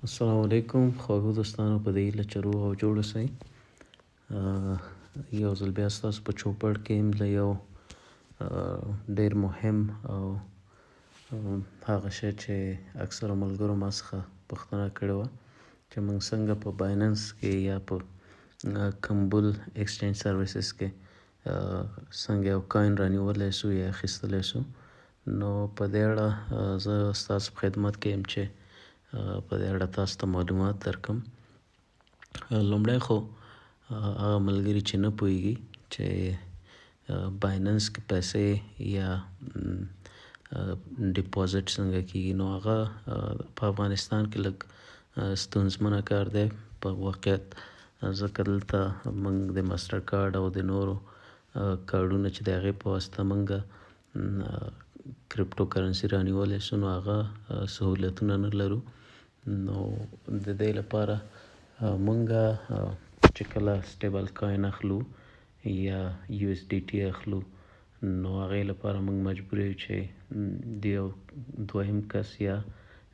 السلام علیکم خواږه دوستانو، په دې هیله چې روغ او جوړ اوسئ. یو ځل بیا ستاسو په چوپړ کې یم له یو ډېر مهم او هغه شی چې اکثرو ملګرو ما څخه پوښتنه کړې وه چې موږ څنګه په بایننس کې یا په کمبل ایکسچینج سروسز کې څنګه یو کوین رانیولی سو یا اخیستلی سو. نو په دې اړه زه ستاسو په خدمت کې یم چې په دې اړه تاسو ته معلومات درکړم. لومړی خو هغه ملګري چې نه پوهېږي چې بایننس کې پیسې یا ډیپازټ څنګه کېږي، نو هغه په افغانستان کې لږ ستونزمنه کار دی په واقعیت، ځکه دلته موږ د ماسټر کارډ او د نورو کارډونه چې د هغې په واسطه موږ کرپټو کرنسي رانیولی سو، نو هغه سهولتونه نه لرو. نو د دې لپاره موږ چې کله سټیبل کوین اخلو یا یو اس ډي ټي اخلو، نو هغې لپاره موږ مجبور یو چې د یو دویم کس یا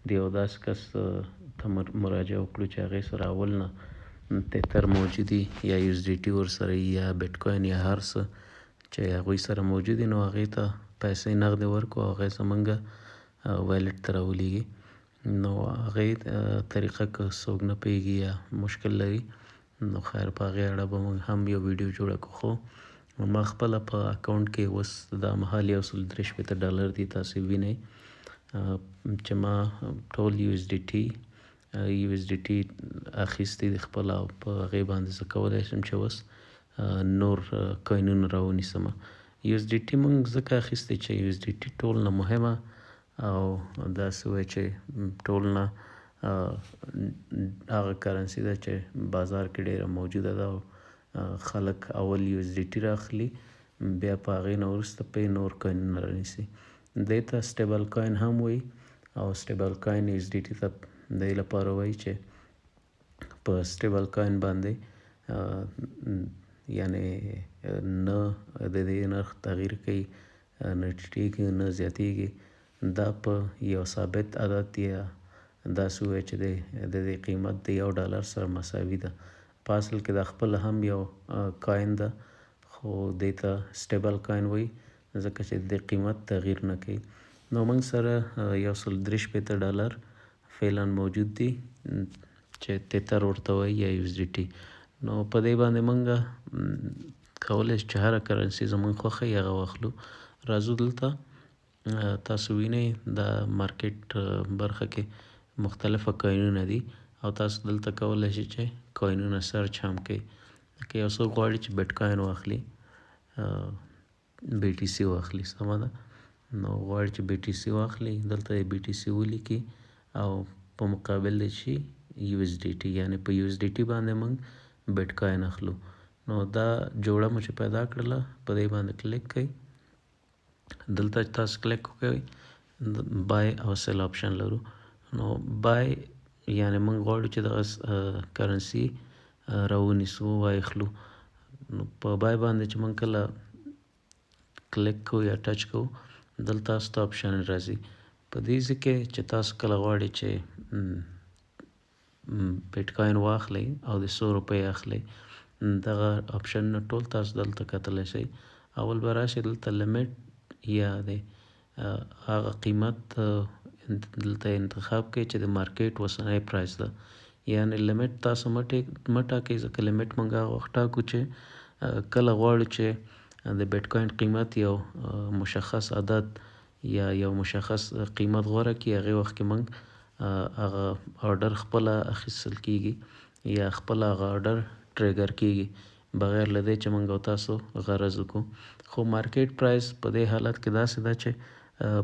د یو داسې کس ته مراجعه وکړو چې هغې سره اول نه تتر موجودي یا یو اس ډي ټي ورسره یا بیټ کوین یا هر څه چې هغوی سره موجود وي، نو هغې ته پیسې نغدې ورکړو او هغې زموږ ویلټ ته راولیږي. نو هغې طریقه که څوک نه پوهېږي یا مشکل لري، نو خیر په هغې اړه به موږ هم یو ویډیو جوړه کړو. خو ما خپله په اکاونټ کې اوس دا مهال $163 دي، تاسې وینئ چې ما ټول یو اس ډي ټي اخیستی دي خپله، او په هغې باندې زه کولی شم چې اوس نور کوینونه راونیسمه. یو اس ډي ټي موږ ځکه اخیستی چې یو اس ډي ټي ټول نه مهمه او داسې وایي چې ټول نه هغه کرنسي ده چې بازار کې ډېره موجوده ده او خلک اول یو اس ډي ټي رااخلي، بیا په هغې نه وروسته پې نور کوینونه رانیسي. دې ته سټیبل کوین هم وایي، او سټیبل کوین یو اس ډي ټي ته دې لپاره وایي چې په سټیبل کوین باندې یعنې نه د دې نرخ تغییر کوي، نه ټیټېږي نه زیاتېږي، دا په یو ثابت عدد یا داسې ووایي چې د دې قیمت د $1 سره مساوي ده. په اصل کې دا خپله هم یو کوین ده، خو دې ته سټیبل کوین وایي ځکه چې د قیمت تغییر نه کوي. نو موږ سره $163 فعلا موجود دي چې تتر ورته وایي یا یو اس ډي ټي. نو په دې باندې موږ کولی شو چې هره کرنسي زموږ خوښه وي هغه واخلو. راځو دلته تاسو وینئ دا مارکیټ برخه کې مختلفه کوینونه دي، او تاسو دلته کولی شئ چې کوینونه سرچ هم کړئ. که یو څوک غواړي چې بیټ کوین واخلي، بي ټي سي واخلي، سمه ده، نو غواړي چې بي ټي سي واخلي، دلته یې بي ټي سي ولیکي او په مقابل د شي یو اس ډي ټي، یعنې په یو اس ډي ټي باندې موږ بیټ کوین اخلو. نو دا جوړه مو چې پیدا کړله، په دې باندې کلیک کوئ. دلته تاسو کلیک وکوئ، بای او سیل آپشن لرو. نو بای یعنې موږ غواړو چې دغه کرنسي راونیسو واخلو. نو په بای باندې چې موږ کله کلیک کوو یا ټچ کوو، دلته تاسو ته آپشن راځي. په دې ځای کې چې تاسو کله غواړئ چې بیټ کوین واخلئ او د 100 روپۍ اخلئ، دغه آپشنونه ټول تاسو دلته کتلی شئ. اول به راشئ دلته لیمټ یا د هغه قیمت دلته انتخاب کړئ چې د مارکیټ اوسنی پرایس ده، یعنې لیمټ تاسو مه ټاکئ، ځکه لیمټ موږ هغه وخت ټاکو چې کله غواړو چې د بیټ کوین قیمت یو مشخص عدد یا یو مشخص قیمت غوره کړي، هغې وخت کې موږ هغه آرډر خپله اخیستل کېږي یا خپله هغه آرډر ټریګر کېږي بغیر له دې چې موږ او تاسو غرض وکړو. خو مارکیټ پرایس په دې حالت کې داسې ده چې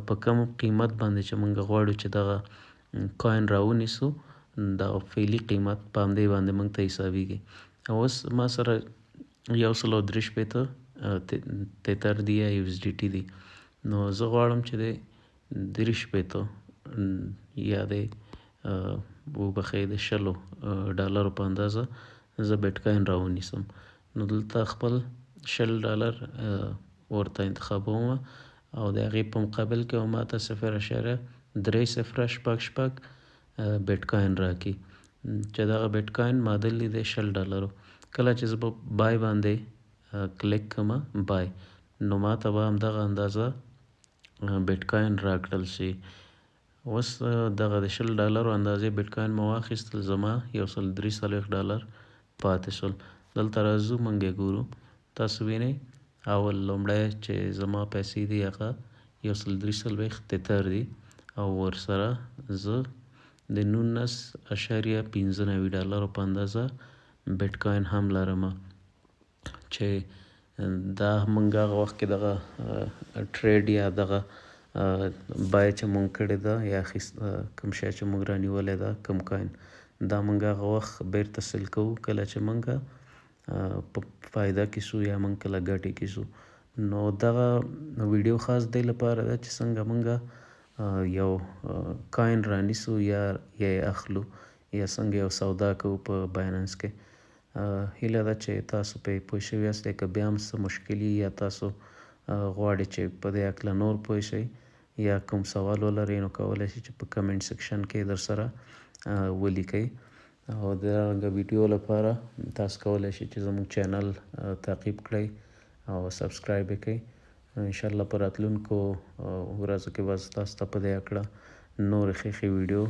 په کم قیمت باندې چې موږ غواړو چې دغه کوین راونیسو، دا فعلي قیمت په همدې باندې موږ ته حسابېږي. اوس ما سره $163 تتر دی یا یو اس ډي ټي دی، نو زه غواړم چې د $30 یا د وبخښئ د $20 په اندازه زه بیټ کوین راونیسم. نو دلته خپل $20 ورته انتخابوم او د هغې په مقابل کې به ماته 0.300 شپږ بیټ کوین راکړي چې دغه بیټ کوین معادل دی $10. کله چې زه په بای باندې کلیک کومه بای، نو ماته به همدغه اندازه بیټ کوین راکړل شي. اوس دغه د $10 اندازې بیټ کوین مو واخیستل، زما $143 پاتې شول. دلته راځو موږ یې ګورو. تاسو وینئ اول لومړی چې زما پیسې دي هغه 143 تتر دي او ورسره زه د $19.95 په اندازه بیټ کوین هم لرم، چې دا موږ هغه وخت کې دغه ټریډ یا دغه بای چې مونږ کړې ده یا کوم شی چې مونږ رانیولې ده کوم کوین، دا مونږ هغه وخت بیرته سیل کوو کله چې مونږ په فایده کې سو یا مونږ کله ګټې کې سو. نو دغه ویډیو خاص دی لپاره ده چې څنګه مونږ یو کوین رانیسو یا یې اخلو یا څنګه یو سودا کوو په بایننس کې. هیله ده چې تاسو پې پوه شوي یاست. که بیا هم څه مشکل یا تاسو غواړئ چې په دې هکله نور پوه شئ یا کوم سوال ولرئ نو کولی شئ چې په کمنټ سیکشن کې در سره ولیکئ. او د هغه ویډیو لپاره تاسو کولی شئ چې زموږ چینل تعقیب کړئ او سبسکرایب یې کړئ. انشاءالله په راتلونکو ورځو کې به تاسو ته په دې هکله نورې ښې ویډیو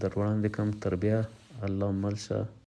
در وړاندې کړم. تر بیا الله مل شه.